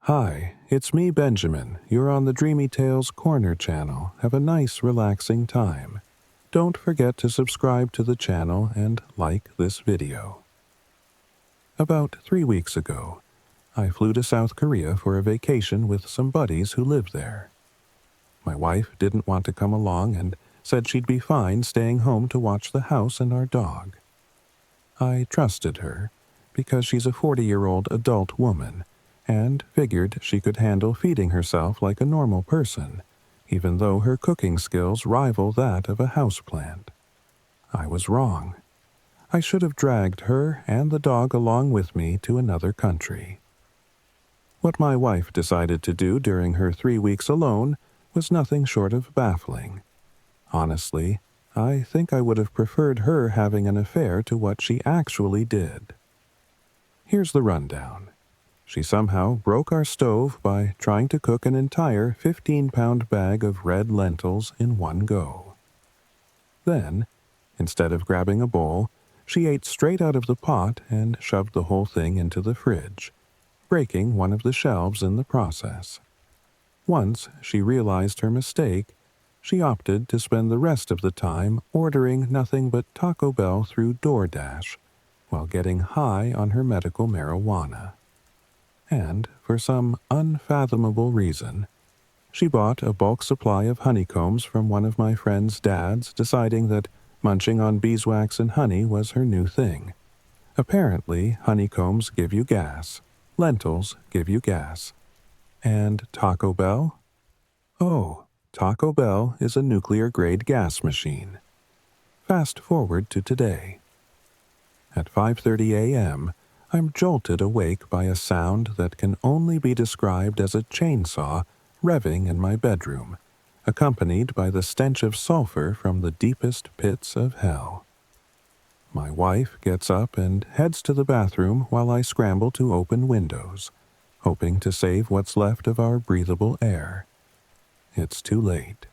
Hi, it's me, Benjamin. You're on the Dreamy Tales Corner channel. Have a nice, relaxing time. Don't forget to subscribe to the channel and like this video. About 3 weeks ago, I flew to South Korea for a vacation with some buddies who live there. My wife didn't want to come along and said she'd be fine staying home to watch the house and our dog. I trusted her because she's a 40-year-old adult woman and figured she could handle feeding herself like a normal person, even though her cooking skills rival that of a houseplant. I was wrong. I should have dragged her and the dog along with me to another country. What my wife decided to do during her 3 weeks alone was nothing short of baffling. Honestly, I think I would have preferred her having an affair to what she actually did. Here's the rundown. She somehow broke our stove by trying to cook an entire 15-pound bag of red lentils in one go. Then, instead of grabbing a bowl, she ate straight out of the pot and shoved the whole thing into the fridge, breaking one of the shelves in the process. Once she realized her mistake, she opted to spend the rest of the time ordering nothing but Taco Bell through DoorDash while getting high on her medical marijuana. And, for some unfathomable reason, she bought a bulk supply of honeycombs from one of my friend's dads, deciding that munching on beeswax and honey was her new thing. Apparently, honeycombs give you gas, lentils give you gas. And Taco Bell? Oh, Taco Bell is a nuclear-grade gas machine. Fast forward to today. At 5:30 a.m., I'm jolted awake by a sound that can only be described as a chainsaw revving in my bedroom, accompanied by the stench of sulfur from the deepest pits of hell. My wife gets up and heads to the bathroom while I scramble to open windows, hoping to save what's left of our breathable air. It's too late.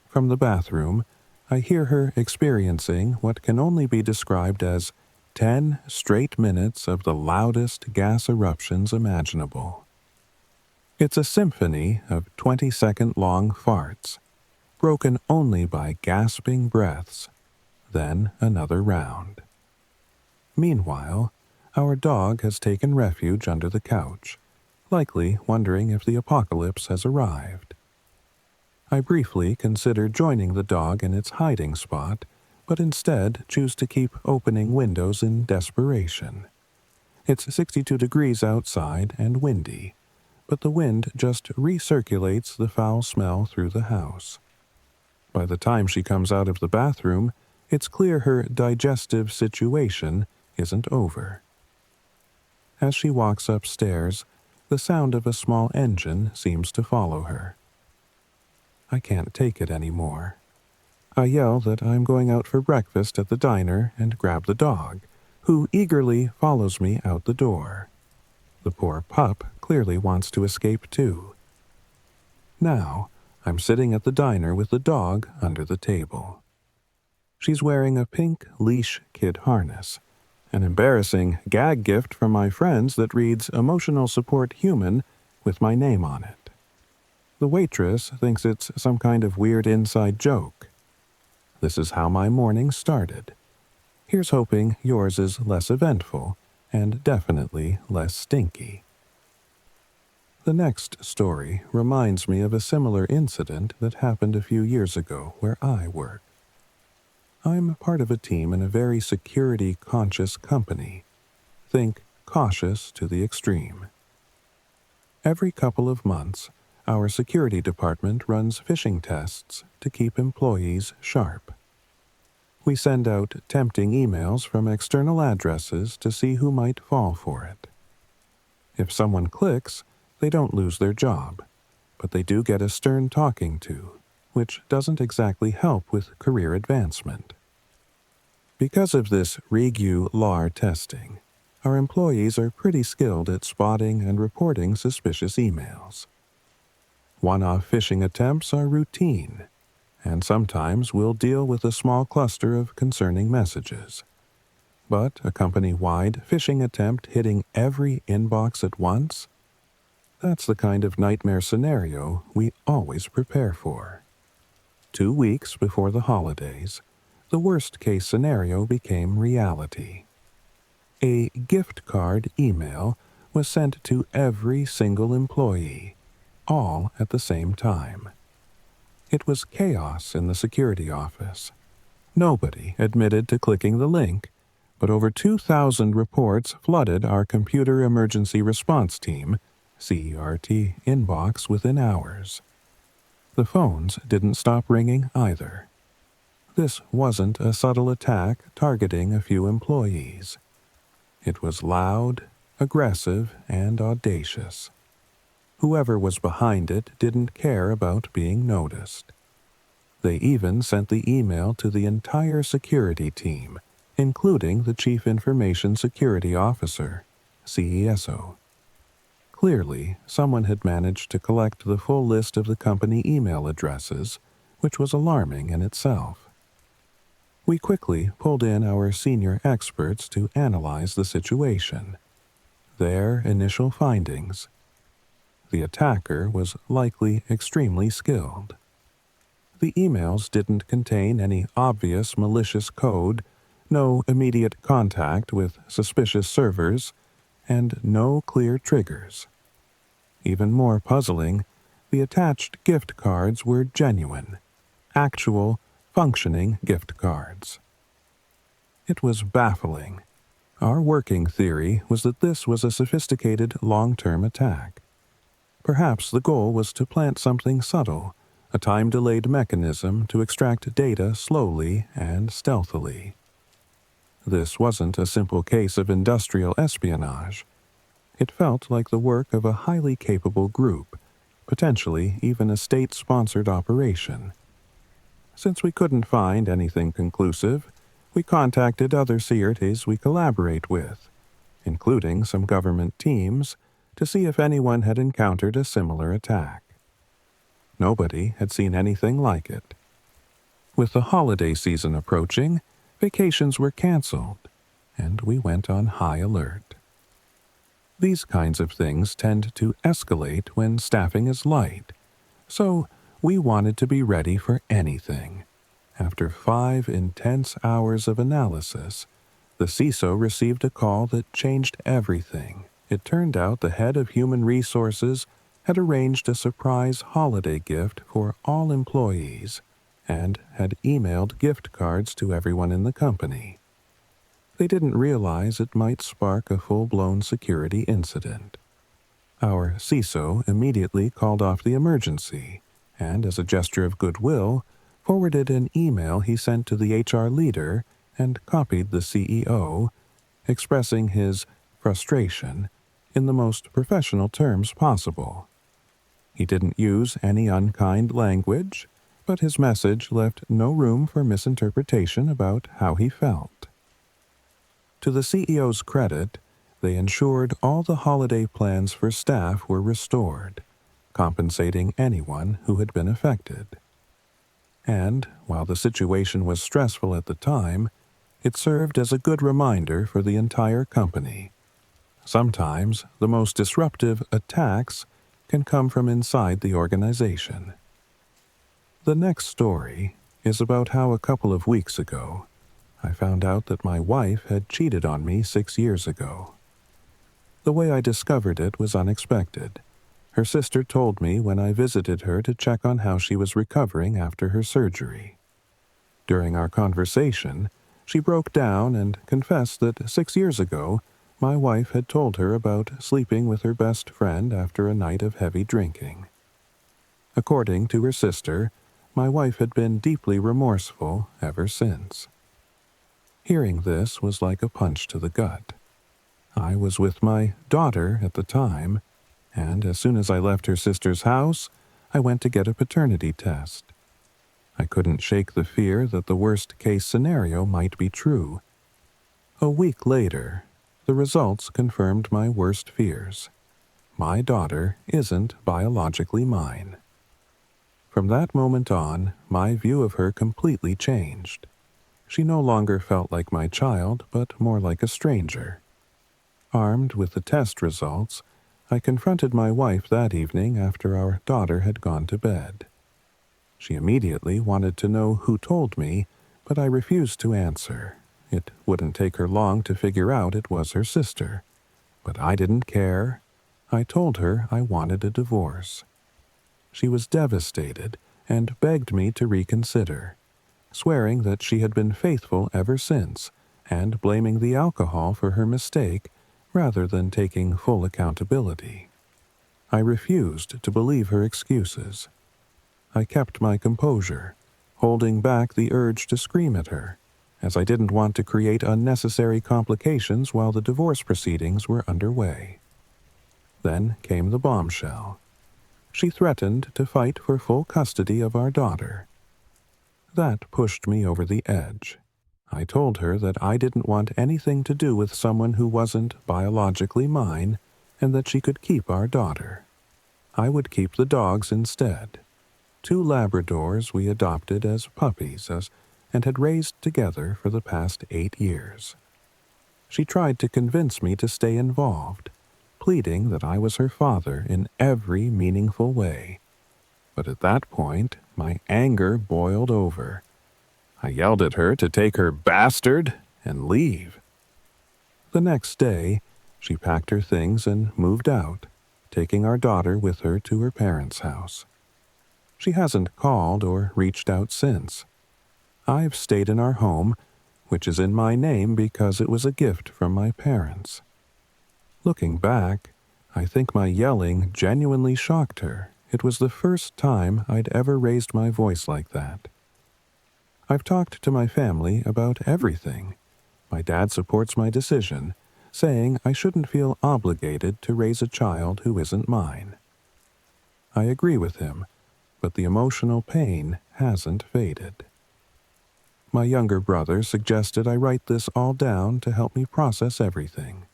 From the bathroom, I hear her experiencing what can only be described as 10 straight minutes of the loudest gas eruptions imaginable. It's a symphony of 20-second-long farts, broken only by gasping breaths, then another round. Meanwhile, our dog has taken refuge under the couch, likely wondering if the apocalypse has arrived. I briefly consider joining the dog in its hiding spot, but instead choose to keep opening windows in desperation. It's 62 degrees outside and windy, but the wind just recirculates the foul smell through the house. By the time she comes out of the bathroom, it's clear her digestive situation isn't over. As she walks upstairs, the sound of a small engine seems to follow her. I can't take it anymore. I yell that I'm going out for breakfast at the diner and grab the dog, who eagerly follows me out the door. The poor pup clearly wants to escape too. Now, I'm sitting at the diner with the dog under the table. She's wearing a pink leash kid harness, an embarrassing gag gift from my friends that reads "Emotional Support Human" with my name on it. The waitress thinks it's some kind of weird inside joke. This is how my morning started. Here's hoping yours is less eventful and definitely less stinky. The next story reminds me of a similar incident that happened a few years ago where I work. I'm part of a team in a very security-conscious company. Think cautious to the extreme. Every couple of months, our security department runs phishing tests to keep employees sharp. We send out tempting emails from external addresses to see who might fall for it. If someone clicks, they don't lose their job, but they do get a stern talking to, which doesn't exactly help with career advancement. Because of this regular testing, our employees are pretty skilled at spotting and reporting suspicious emails. One-off phishing attempts are routine, and sometimes we'll deal with a small cluster of concerning messages. But a company-wide phishing attempt hitting every inbox at once? That's the kind of nightmare scenario we always prepare for. 2 weeks before the holidays, the worst-case scenario became reality. A gift card email was sent to every single employee, all at the same time. It was chaos in the security office. Nobody admitted to clicking the link, but over 2,000 reports flooded our Computer Emergency Response Team, CERT, inbox within hours. The phones didn't stop ringing either. This wasn't a subtle attack targeting a few employees. It was loud, aggressive, and audacious. Whoever was behind it didn't care about being noticed. They even sent the email to the entire security team, including the Chief Information Security Officer, CESO. Clearly, someone had managed to collect the full list of the company email addresses, which was alarming in itself. We quickly pulled in our senior experts to analyze the situation. Their initial findings: the attacker was likely extremely skilled. The emails didn't contain any obvious malicious code, no immediate contact with suspicious servers, and no clear triggers. Even more puzzling, the attached gift cards were genuine, actual, functioning gift cards. It was baffling. Our working theory was that this was a sophisticated long-term attack. Perhaps the goal was to plant something subtle, a time-delayed mechanism to extract data slowly and stealthily. This wasn't a simple case of industrial espionage. It felt like the work of a highly capable group, potentially even a state-sponsored operation. Since we couldn't find anything conclusive, we contacted other CERTs we collaborate with, including some government teams, to see if anyone had encountered a similar attack. Nobody had seen anything like it. With the holiday season approaching, vacations were canceled, and we went on high alert. These kinds of things tend to escalate when staffing is light, so we wanted to be ready for anything. After 5 intense hours of analysis, the CISO received a call that changed everything. It turned out the head of human resources had arranged a surprise holiday gift for all employees and had emailed gift cards to everyone in the company. They didn't realize it might spark a full-blown security incident. Our CISO immediately called off the emergency and, as a gesture of goodwill, forwarded an email he sent to the HR leader and copied the CEO, expressing his frustration in the most professional terms possible. He didn't use any unkind language, but his message left no room for misinterpretation about how he felt. To the CEO's credit, they ensured all the holiday plans for staff were restored, compensating anyone who had been affected. And, while the situation was stressful at the time, it served as a good reminder for the entire company. Sometimes, the most disruptive attacks can come from inside the organization. The next story is about how a couple of weeks ago, I found out that my wife had cheated on me 6 years ago. The way I discovered it was unexpected. Her sister told me when I visited her to check on how she was recovering after her surgery. During our conversation, she broke down and confessed that 6 years ago, my wife had told her about sleeping with her best friend after a night of heavy drinking. According to her sister, my wife had been deeply remorseful ever since. Hearing this was like a punch to the gut. I was with my daughter at the time, and as soon as I left her sister's house, I went to get a paternity test. I couldn't shake the fear that the worst-case scenario might be true. A week later, the results confirmed my worst fears. My daughter isn't biologically mine. From that moment on, my view of her completely changed. She no longer felt like my child, but more like a stranger. Armed with the test results, I confronted my wife that evening after our daughter had gone to bed. She immediately wanted to know who told me, but I refused to answer. It wouldn't take her long to figure out it was her sister. But I didn't care. I told her I wanted a divorce. She was devastated and begged me to reconsider, swearing that she had been faithful ever since and blaming the alcohol for her mistake rather than taking full accountability. I refused to believe her excuses. I kept my composure, holding back the urge to scream at her, as I didn't want to create unnecessary complications while the divorce proceedings were underway. Then came the bombshell. She threatened to fight for full custody of our daughter. That pushed me over the edge. I told her that I didn't want anything to do with someone who wasn't biologically mine and that she could keep our daughter. I would keep the dogs instead. 2 Labradors we adopted as puppies and had raised together for the past 8 years. She tried to convince me to stay involved, pleading that I was her father in every meaningful way. But at that point, my anger boiled over. I yelled at her to take her bastard and leave. The next day, she packed her things and moved out, taking our daughter with her to her parents' house. She hasn't called or reached out since. I've stayed in our home, which is in my name because it was a gift from my parents. Looking back, I think my yelling genuinely shocked her. It was the first time I'd ever raised my voice like that. I've talked to my family about everything. My dad supports my decision, saying I shouldn't feel obligated to raise a child who isn't mine. I agree with him, but the emotional pain hasn't faded. My younger brother suggested I write this all down to help me process everything.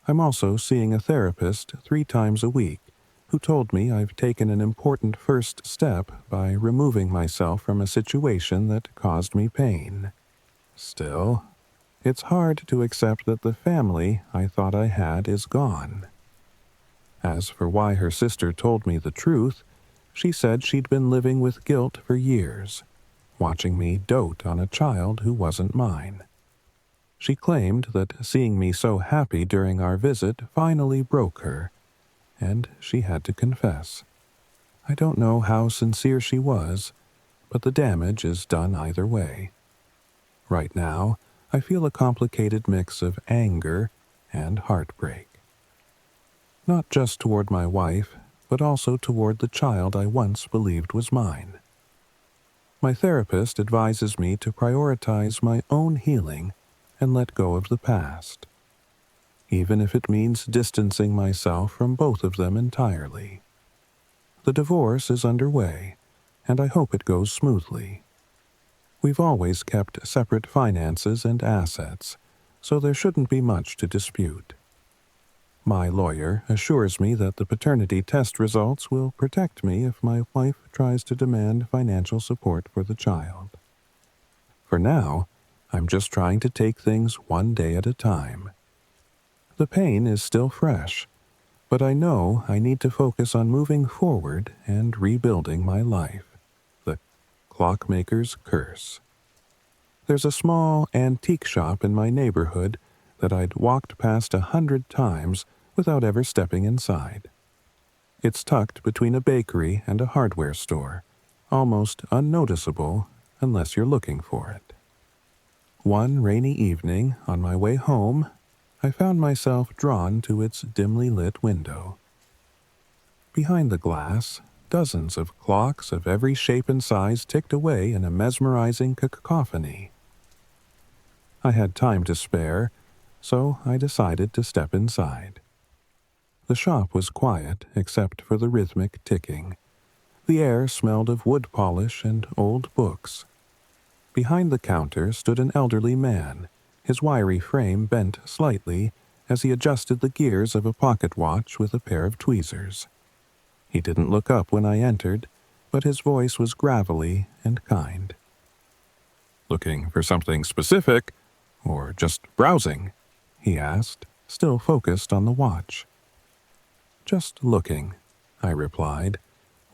I'm also seeing a therapist 3 times a week who told me I've taken an important first step by removing myself from a situation that caused me pain. Still, it's hard to accept that the family I thought I had is gone. As for why her sister told me the truth, she said she'd been living with guilt for years, watching me dote on a child who wasn't mine. She claimed that seeing me so happy during our visit finally broke her, and she had to confess. I don't know how sincere she was, but the damage is done either way. Right now, I feel a complicated mix of anger and heartbreak. Not just toward my wife, but also toward the child I once believed was mine. My therapist advises me to prioritize my own healing and let go of the past, even if it means distancing myself from both of them entirely. The divorce is underway, and I hope it goes smoothly. We've always kept separate finances and assets, so there shouldn't be much to dispute. My lawyer assures me that the paternity test results will protect me if my wife tries to demand financial support for the child. For now, I'm just trying to take things one day at a time. The pain is still fresh, but I know I need to focus on moving forward and rebuilding my life. The clockmaker's curse. There's a small antique shop in my neighborhood that I'd walked past 100 times without ever stepping inside. It's tucked between a bakery and a hardware store, almost unnoticeable unless you're looking for it. One rainy evening, on my way home, I found myself drawn to its dimly lit window. Behind the glass, dozens of clocks of every shape and size ticked away in a mesmerizing cacophony. I had time to spare, so I decided to step inside. The shop was quiet except for the rhythmic ticking. The air smelled of wood polish and old books. Behind the counter stood an elderly man, his wiry frame bent slightly as he adjusted the gears of a pocket watch with a pair of tweezers. He didn't look up when I entered, but his voice was gravelly and kind. "Looking for something specific, or just browsing?" he asked, still focused on the watch. "Just looking," I replied,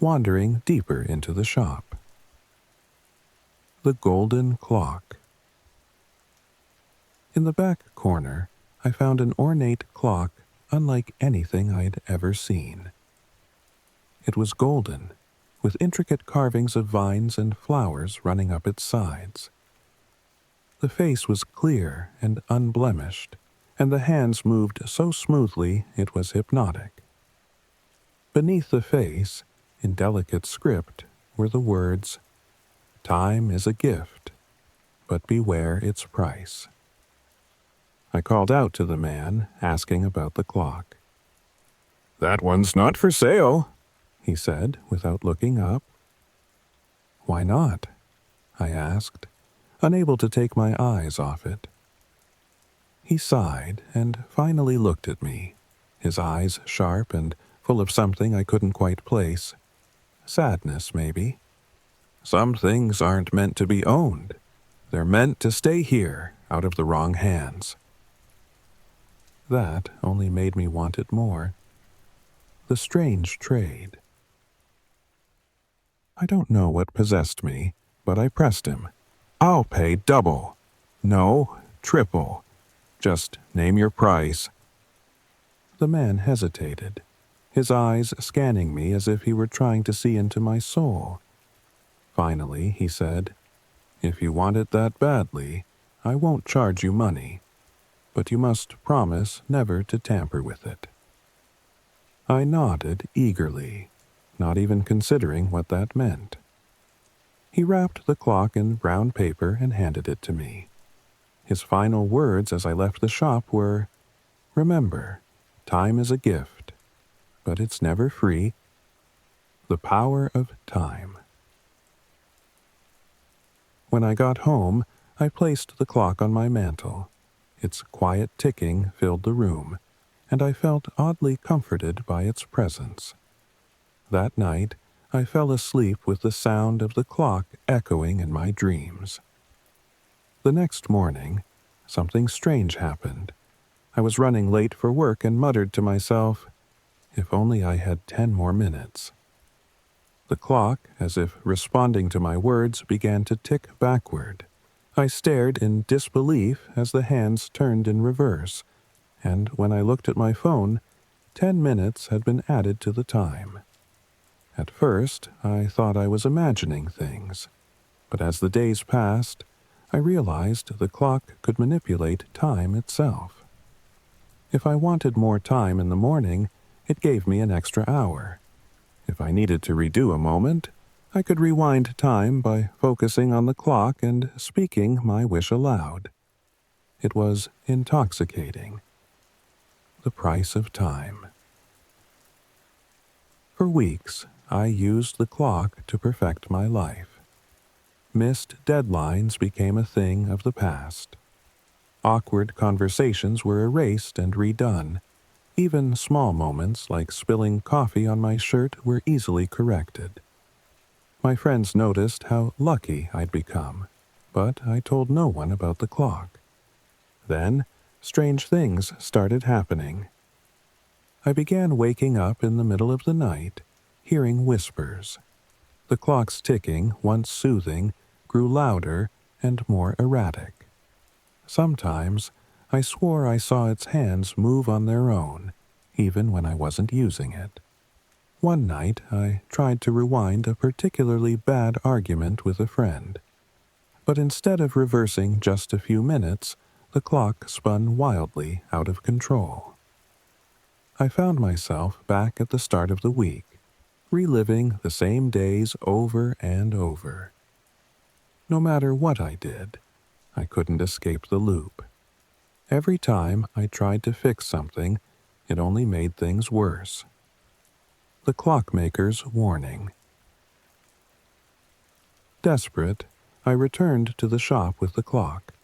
wandering deeper into the shop. The golden clock. In the back corner, I found an ornate clock unlike anything I'd ever seen. It was golden, with intricate carvings of vines and flowers running up its sides. The face was clear and unblemished, and the hands moved so smoothly it was hypnotic. Beneath the face, in delicate script, were the words, "Time is a gift, but beware its price." I called out to the man, asking about the clock. "That one's not for sale," he said without looking up. "Why not?" I asked, unable to take my eyes off it. He sighed and finally looked at me, his eyes sharp and full of something I couldn't quite place. Sadness, maybe. "Some things aren't meant to be owned. They're meant to stay here, out of the wrong hands." That only made me want it more. The strange trade. I don't know what possessed me, but I pressed him. "I'll pay double. No, triple. Just name your price." The man hesitated, his eyes scanning me as if he were trying to see into my soul. Finally, he said, "If you want it that badly, I won't charge you money, but you must promise never to tamper with it." I nodded eagerly, not even considering what that meant. He wrapped the clock in brown paper and handed it to me. His final words as I left the shop were, "Remember, time is a gift, but it's never free." The power of time. When I got home, I placed the clock on my mantel. Its quiet ticking filled the room, and I felt oddly comforted by its presence. That night, I fell asleep with the sound of the clock echoing in my dreams. The next morning, something strange happened. I was running late for work and muttered to myself, "If only I had 10 more minutes." The clock, as if responding to my words, began to tick backward. I stared in disbelief as the hands turned in reverse, and when I looked at my phone, 10 minutes had been added to the time. At first, I thought I was imagining things, but as the days passed, I realized the clock could manipulate time itself. If I wanted more time in the morning, it gave me an extra hour. If I needed to redo a moment, I could rewind time by focusing on the clock and speaking my wish aloud. It was intoxicating. The price of time. For weeks, I used the clock to perfect my life. Missed deadlines became a thing of the past. Awkward conversations were erased and redone. Even small moments like spilling coffee on my shirt were easily corrected. My friends noticed how lucky I'd become, but I told no one about the clock. Then, strange things started happening. I began waking up in the middle of the night, hearing whispers. The clock's ticking, once soothing, grew louder and more erratic. Sometimes, I swore I saw its hands move on their own, even when I wasn't using it. One night, I tried to rewind a particularly bad argument with a friend. But instead of reversing just a few minutes, the clock spun wildly out of control. I found myself back at the start of the week, reliving the same days over and over. No matter what I did, I couldn't escape the loop. Every time I tried to fix something, it only made things worse. The clockmaker's warning. Desperate, I returned to the shop with the clock.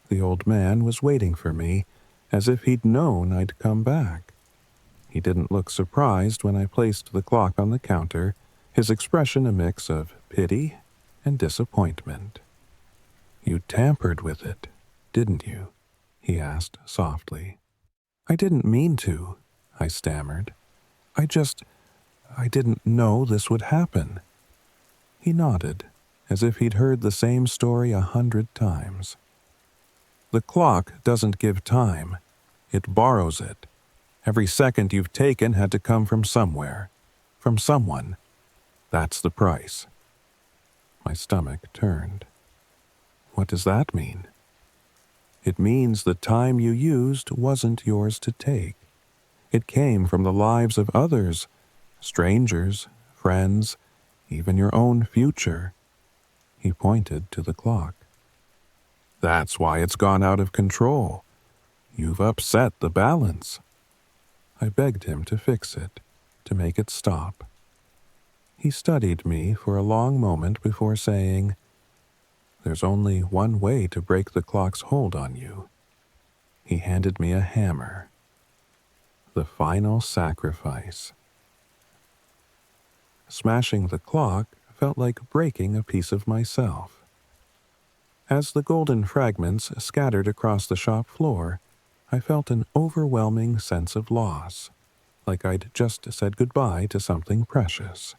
The old man was waiting for me, as if he'd known I'd come back. He didn't look surprised when I placed the clock on the counter, his expression a mix of pity and disappointment. "You tampered with it, didn't you?" he asked softly. "I didn't mean to," I stammered. I didn't know this would happen." He nodded, as if he'd heard the same story 100 times. "The clock doesn't give time. It borrows it. Every second you've taken had to come from somewhere, from someone. That's the price." My stomach turned. "What does that mean?" "It means the time you used wasn't yours to take. It came from the lives of others, strangers, friends, even your own future." He pointed to the clock. "That's why it's gone out of control. You've upset the balance." I begged him to fix it, to make it stop. He studied me for a long moment before saying, "There's only one way to break the clock's hold on you." He handed me a hammer. The final sacrifice. Smashing the clock felt like breaking a piece of myself. As the golden fragments scattered across the shop floor, I felt an overwhelming sense of loss, like I'd just said goodbye to something precious.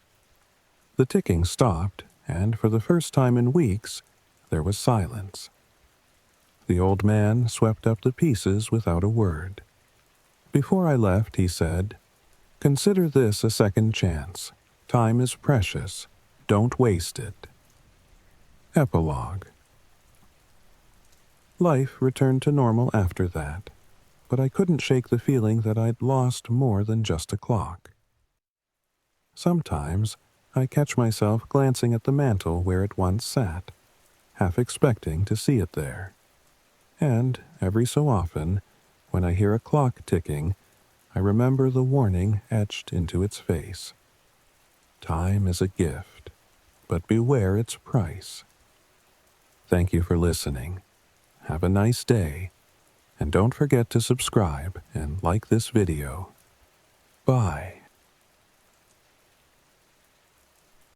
The ticking stopped, and for the first time in weeks, there was silence. The old man swept up the pieces without a word. Before I left, he said, "Consider this a second chance. Time is precious. Don't waste it." Epilogue. Life returned to normal after that, but I couldn't shake the feeling that I'd lost more than just a clock. Sometimes I catch myself glancing at the mantel where it once sat, half expecting to see it there. And every so often, when I hear a clock ticking, I remember the warning etched into its face. Time is a gift, but beware its price. Thank you for listening. Have a nice day, and don't forget to subscribe and like this video. Bye.